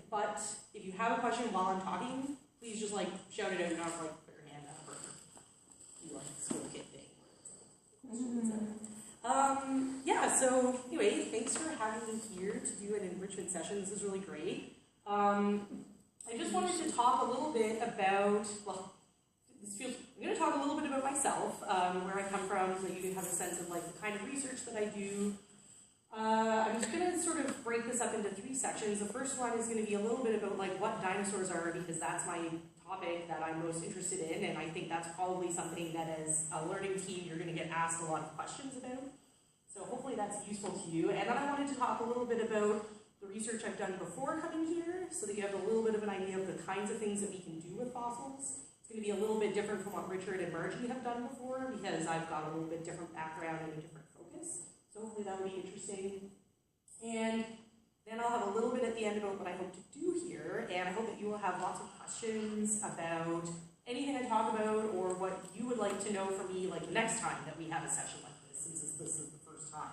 but if you have a question while I'm talking, please just like shout it out, not like put your hand up or do like a school kid thing. Yeah, so anyway, thanks for having me here to do an enrichment session. This is really great. I just wanted to talk a little bit about, well, I'm going to talk a little bit about myself, where I come from, so you can have a sense of like the kind of research that I do. I'm just going to sort of break this up into 3 sections. The first one is going to be a little bit about like what dinosaurs are, because that's my topic that I'm most interested in, and I think that's probably something that as a learning team you're going to get asked a lot of questions about. So hopefully that's useful to you. And then I wanted to talk a little bit about the research I've done before coming here, so that you have a little bit of an idea of the kinds of things that we can do with fossils. It's going to be a little bit different from what Richard and Margie have done before, because I've got a little bit different background and a different focus. So hopefully that will be interesting. And then I'll have a little bit at the end about what I hope to do here, and I hope that you will have lots of questions about anything I talk about, or what you would like to know from me like next time that we have a session like this, since this is the first time.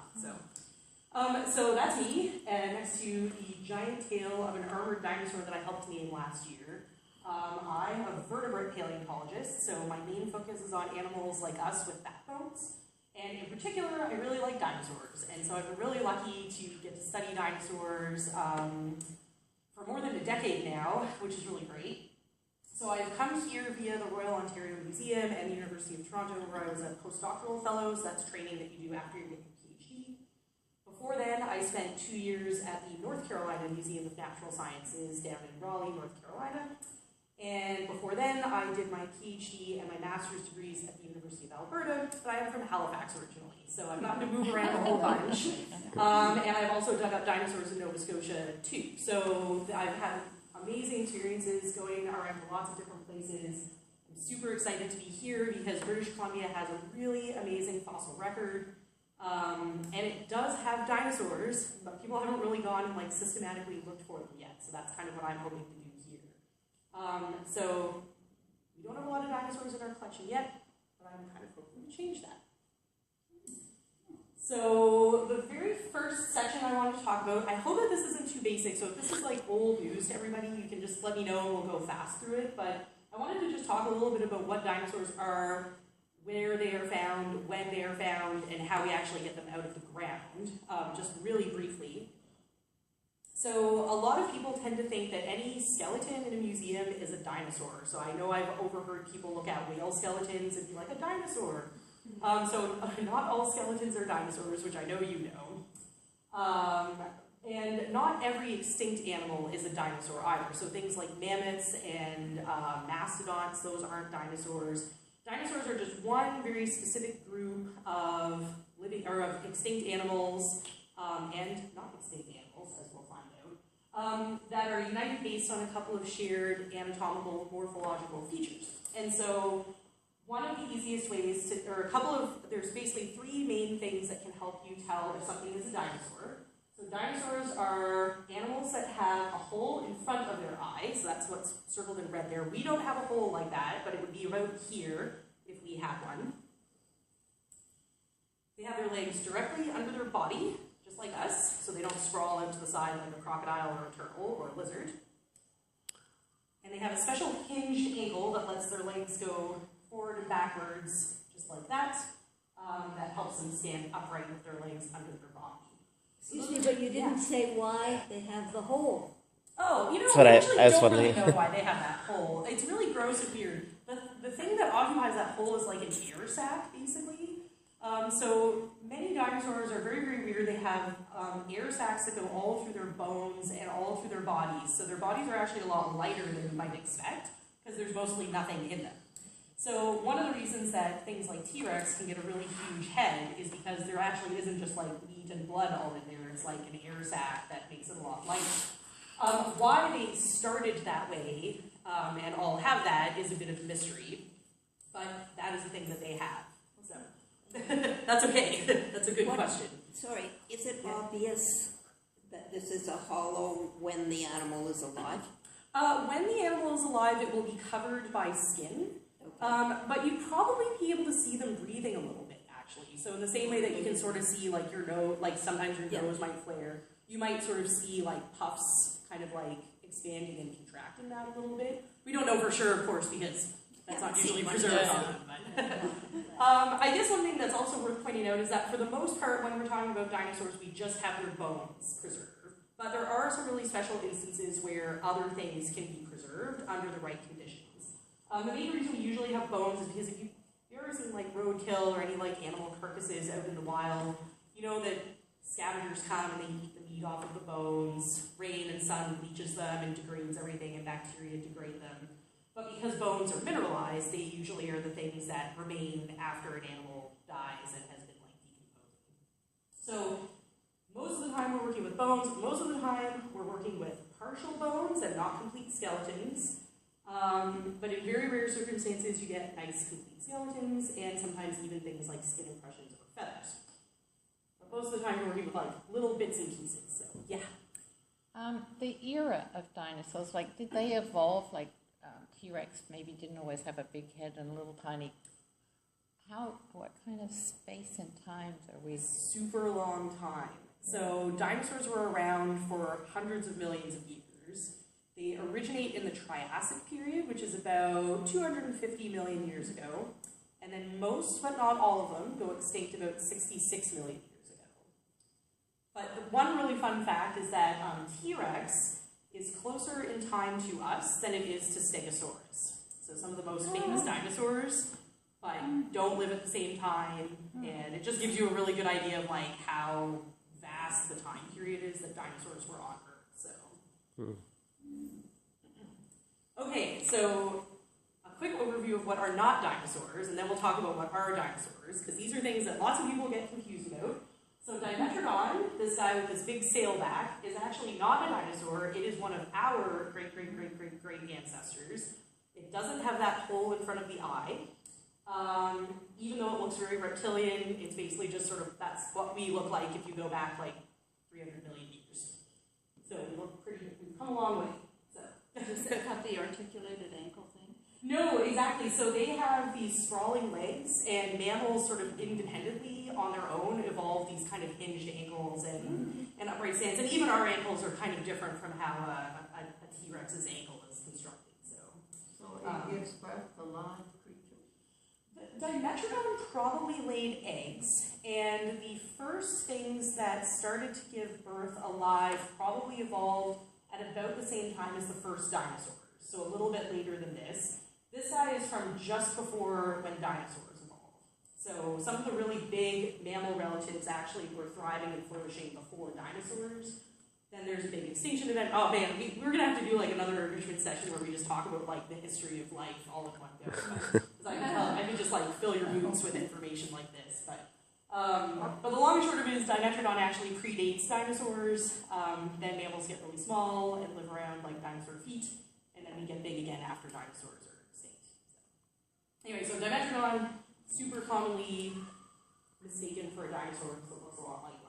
So that's me, and next to the giant tail of an armored dinosaur that I helped name last year. I'm a vertebrate paleontologist, so my main focus is on animals like us with backbones. And in particular, I really like dinosaurs, and so I've been really lucky to get to study dinosaurs for more than a decade now, which is really great. So I've come here via the Royal Ontario Museum and the University of Toronto, where I was a postdoctoral fellow, so that's training that you do after you get your PhD. Before then, I spent 2 years at the North Carolina Museum of Natural Sciences down in Raleigh, North Carolina. And before then, I did my PhD and my master's degrees at the University of Alberta, but I am from Halifax originally, so I've gotten to move around a whole bunch. And I've also dug up dinosaurs in Nova Scotia too. So I've had amazing experiences going around lots of different places. I'm super excited to be here because British Columbia has a really amazing fossil record. And it does have dinosaurs, but people haven't really gone and like systematically looked for them yet. So that's kind of what I'm hoping to do here. So we don't have a lot of dinosaurs in our collection yet, but I'm kind of hoping to change that. So the very first section I want to talk about, I hope that this isn't too basic, so if this is like old news to everybody, you can just let me know and we'll go fast through it, but I wanted to just talk a little bit about what dinosaurs are, where they are found, when they are found, and how we actually get them out of the ground, just really briefly. So a lot of people tend to think that any skeleton in a museum is a dinosaur. So I know I've overheard people look at whale skeletons and be like, a dinosaur. So not all skeletons are dinosaurs, which I know you know. And not every extinct animal is a dinosaur either. So things like mammoths and mastodons, those aren't dinosaurs. Dinosaurs are just one very specific group of living or of extinct animals and not extinct animals, as we'll find out, that are united based on a couple of shared anatomical morphological features. And so one of the easiest ways to, or there's basically 3 main things that can help you tell if something is a dinosaur. So dinosaurs are animals that have a hole in front of their eye, so that's what's circled in red there. We don't have a hole like that, but it would be about here if we had one. They have their legs directly under their body, just like us, so they don't sprawl out to the side like a crocodile or a turtle or a lizard. And they have a special hinged ankle that lets their legs go forward and backwards, just like that. That helps them stand upright with their legs under their body. Excuse me, but you didn't say why they have the hole. Oh, you know, That's what I actually I was don't wondering. really know why they have that hole. It's really gross and weird. The thing that occupies that hole is like an air sac, basically. So many dinosaurs are very, very weird. They have air sacs that go all through their bones and all through their bodies. So their bodies are actually a lot lighter than you might expect because there's mostly nothing in them. So one of the reasons that things like T-Rex can get a really huge head is because there actually isn't just like meat and blood all in there. It's like an air sac that makes it a lot lighter. Why they started that way and all have that is a bit of a mystery, but that is the thing that they have. So that's okay. That's a good question. Sorry, is it obvious that this is a hollow when the animal is alive? When the animal is alive, it will be covered by skin. But you'd probably be able to see them breathing a little bit, actually. So in the same way that you can sort of see, like, your nose, like sometimes your nose might flare, you might sort of see, like, puffs, kind of like expanding and contracting that a little bit. We don't know for sure, of course, because that's not usually preserved on them. But I guess one thing that's also worth pointing out is that for the most part, when we're talking about dinosaurs, we just have their bones preserved. But there are some really special instances where other things can be preserved under the right conditions. The main reason we usually have bones is because if you've ever seen like roadkill or any like animal carcasses out in the wild, you know that scavengers come and they eat the meat off of the bones, rain and sun bleaches them and degrades everything, and bacteria degrade them. But because bones are mineralized, they usually are the things that remain after an animal dies and has been like decomposing. So most of the time we're working with bones, most of the time we're working with partial bones and not complete skeletons. But in very rare circumstances you get nice complete skeletons and sometimes even things like skin impressions or feathers. But most of the time you're working with like little bits and pieces, so yeah. The era of dinosaurs, like did they evolve like T-Rex maybe didn't always have a big head and a little tiny. What kind of space and times are we? Super long time. So dinosaurs were around for hundreds of millions of years. They originate in the Triassic period, which is about 250 million years ago. And then most, but not all of them, go extinct about 66 million years ago. But the one really fun fact is that T-Rex is closer in time to us than it is to Stegosaurus. So some of the most famous dinosaurs, but don't live at the same time, and it just gives you a really good idea of like how vast the time period is that dinosaurs were on Earth. So, okay, so a quick overview of what are not dinosaurs, and then we'll talk about what are dinosaurs, because these are things that lots of people get confused about. So Dimetrodon, this guy with this big sailback, is actually not a dinosaur. It is one of our great ancestors. It doesn't have that hole in front of the eye. Even though it looks very reptilian, it's basically just sort of, that's what we look like if you go back like 300 million years. So we've come a long way. So. Does it have the articulated ankle thing? No, exactly. So they have these sprawling legs, and mammals sort of independently on their own evolve these kind of hinged ankles and upright stance. And even our ankles are kind of different from how a T-Rex's ankle is constructed. So it gives birth to live creatures? Dimetrodon probably laid eggs, and the first things that started to give birth alive probably evolved at about the same time as the first dinosaurs, so a little bit later than this. This guy is from just before when dinosaurs evolved. So some of the really big mammal relatives actually were thriving and flourishing before dinosaurs. Then there's a big extinction event. Oh man, we're going to have to do like another enrichment session where we just talk about like the history of life all in one go. Because I can just like fill your boots with information like this. But the long and short of it is Dimetrodon actually predates dinosaurs. Then mammals get really small and live around like dinosaur feet. And then we get big again after dinosaurs are extinct. So. Anyway, so Dimetrodon, super commonly mistaken for a dinosaur because it looks a lot like one.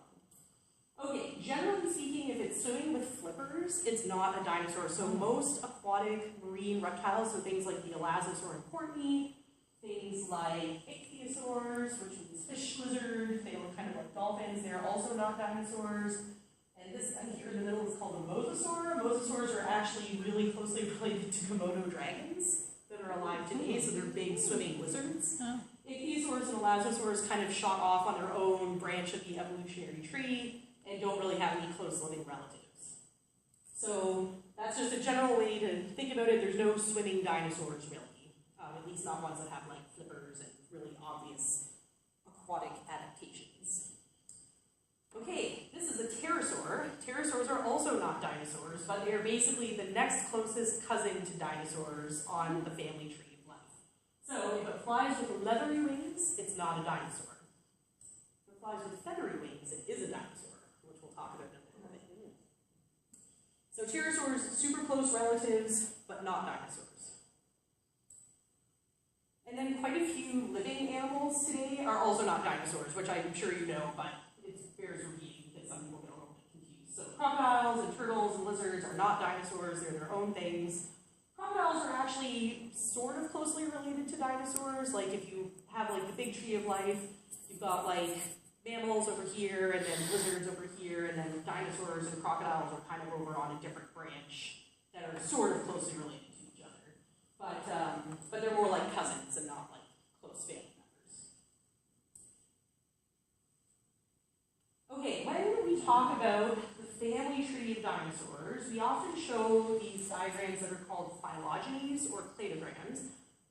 Okay, generally speaking, if it's swimming with flippers, it's not a dinosaur. So most aquatic marine reptiles, so things like the Elazosaur and Portney, things like ichthyosaurs, which is fish lizard, they look kind of like dolphins, they're also not dinosaurs. And this guy here in the middle is called a mosasaur. Mosasaurs are actually really closely related to Komodo dragons that are alive today, so they're big swimming lizards. Ichthyosaurs and Elazosaurs kind of shot off on their own branch of the evolutionary tree and don't really have any close living relatives. So that's just a general way to think about it. There's no swimming dinosaurs really, at least not ones that have like flippers and really obvious aquatic adaptations. Okay, this is a pterosaur. Pterosaurs are also not dinosaurs, but they are basically the next closest cousin to dinosaurs on the family tree of life. So if it flies with leathery wings, it's not a dinosaur. If it flies with feathery wings, it is a dinosaur, which we'll talk about in a little bit. So pterosaurs, super close relatives, but not dinosaurs. And then quite a few living animals today are also not dinosaurs, which I'm sure you know, but it bears repeating because some people get a little bit confused. So crocodiles and turtles and lizards are not dinosaurs, they're their own things. Crocodiles are actually sort of closely related to dinosaurs. Like if you have like the big tree of life, you've got like mammals over here and then lizards over here, and then dinosaurs and crocodiles are kind of over on a different branch that are sort of closely related to each other. But they're more like cousins and not like close family members. Okay, when we talk about the family tree of dinosaurs, we often show these diagrams that are called phylogenies or cladograms,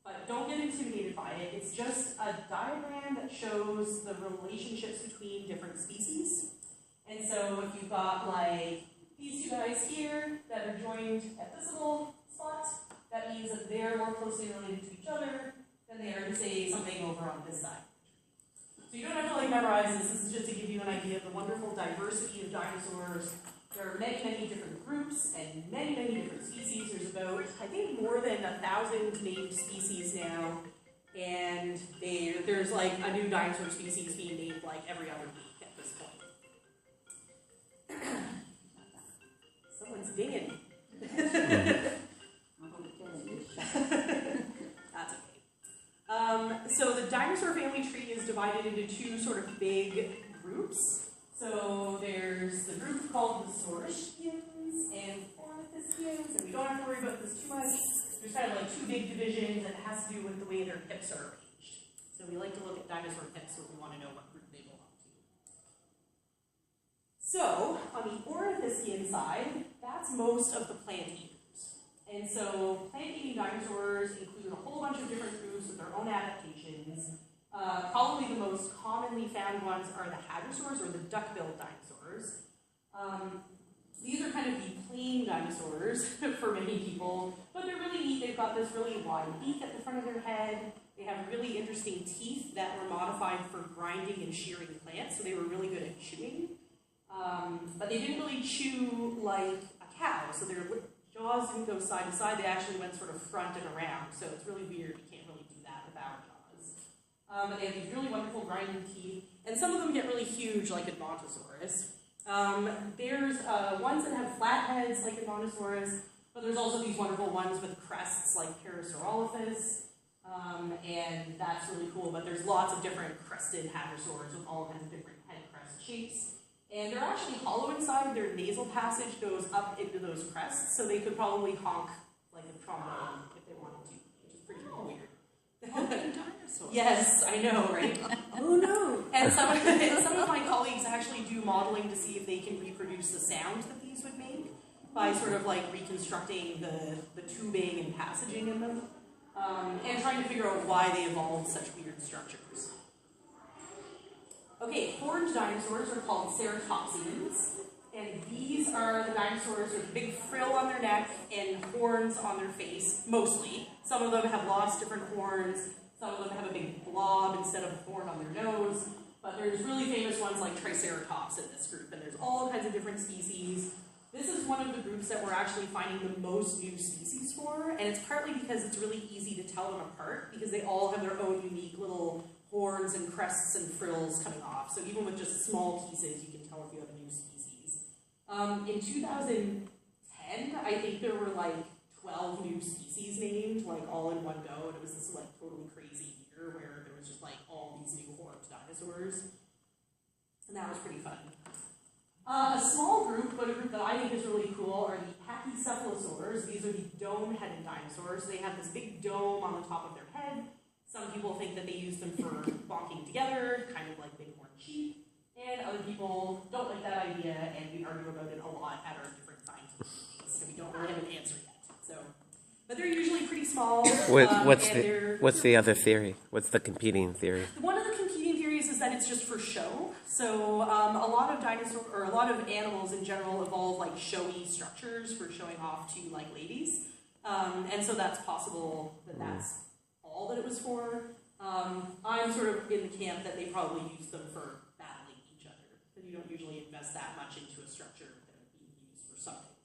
but don't get intimidated by it. It's just a diagram that shows the relationships between different species. And so if you've got like these two guys here that are joined at this little spot, that means that they're more closely related to each other than they are to say something over on this side. So you don't have to like memorize this. This is just to give you an idea of the wonderful diversity of dinosaurs. There are many, many different groups and many, many different species. There's about, I think, more than 1,000 named species now. And there's like a new dinosaur species being named like every other week at this point. Someone's dinging. That's okay. So the dinosaur family tree is divided into two sort of big groups. So there's the group called the Saurischians and Ornithischians, and we don't have to worry about this too much. There's kind of like two big divisions, and it has to do with the way their hips are arranged. So we like to look at dinosaur hips when we want to know what group they belong to. So on the Ornithischian side, that's most of the plant eaters. And so plant-eating dinosaurs include a whole bunch of different groups with their own adaptations. Probably the most commonly found ones are the hadrosaurs, or the duck-billed dinosaurs. These are kind of the plain dinosaurs for many people, but they're really neat. They've got this really wide beak at the front of their head. They have really interesting teeth that were modified for grinding and shearing plants, so they were really good at chewing. But they didn't really chew like a cow, so their jaws didn't go side to side. They actually went sort of front and around, so it's really weird. You can't really do that with our jaws. But they have these really wonderful grinding teeth, and some of them get really huge, like Edmontosaurus. There's ones that have flat heads, like Edmontosaurus, but there's also these wonderful ones with crests, like Parasaurolophus, and that's really cool. But there's lots of different crested hadrosaurs with all kinds of different head crest shapes. And they're actually hollow inside. Their nasal passage goes up into those crests, so they could probably honk like a trombone if they wanted to, which is pretty weird. Honking dinosaurs. Yes, I know, right? Oh no! And some of my colleagues actually do modeling to see if they can reproduce the sound that these would make by sort of like reconstructing the tubing and passaging in them, and trying to figure out why they evolved such weird structures. Okay, horned dinosaurs are called ceratopsians, and these are the dinosaurs with big frill on their neck and horns on their face, mostly. Some of them have lots of different horns, some of them have a big blob instead of a horn on their nose, but there's really famous ones like Triceratops in this group, and there's all kinds of different species. This is one of the groups that we're actually finding the most new species for, and it's partly because it's really easy to tell them apart, because they all have their own unique little horns and crests and frills coming off. So even with just small pieces, you can tell if you have a new species. In 2010, I think there were like 12 new species named, like all in one go, and it was this like totally crazy year where there was just like all these new horned dinosaurs. And that was pretty fun. A small group, but a group that I think is really cool, are the pachycephalosaurs. These are the dome-headed dinosaurs. They have this big dome on the top of their head. Some people think that they use them for bonking together, kind of like bighorn sheep, and other people don't like that idea, and we argue about it a lot at our different scientific meetings, so we don't really have an answer yet. So, but they're usually pretty small. What's the other theory? What's the competing theory? One of the competing theories is that it's just for show. So a lot of animals in general evolve like showy structures for showing off to like ladies, and so that's possible that that's all that it was for. I'm sort of in the camp that they probably use them for battling each other, because you don't usually invest that much into a structure that is being used for something.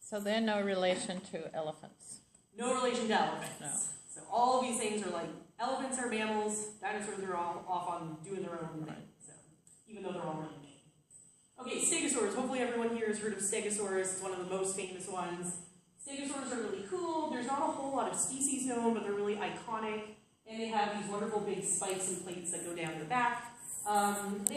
So they're no relation to elephants. No relation to elephants. No. So all of these things are like, elephants are mammals, dinosaurs are all off on doing their own thing, so, even though they're all really big. Okay, stegosaurs. Hopefully everyone here has heard of stegosaurus. It's one of the most famous ones. Stegosaurs are really cool. There's not a whole lot of species known, but they're really iconic. And they have these wonderful big spikes and plates that go down their back. They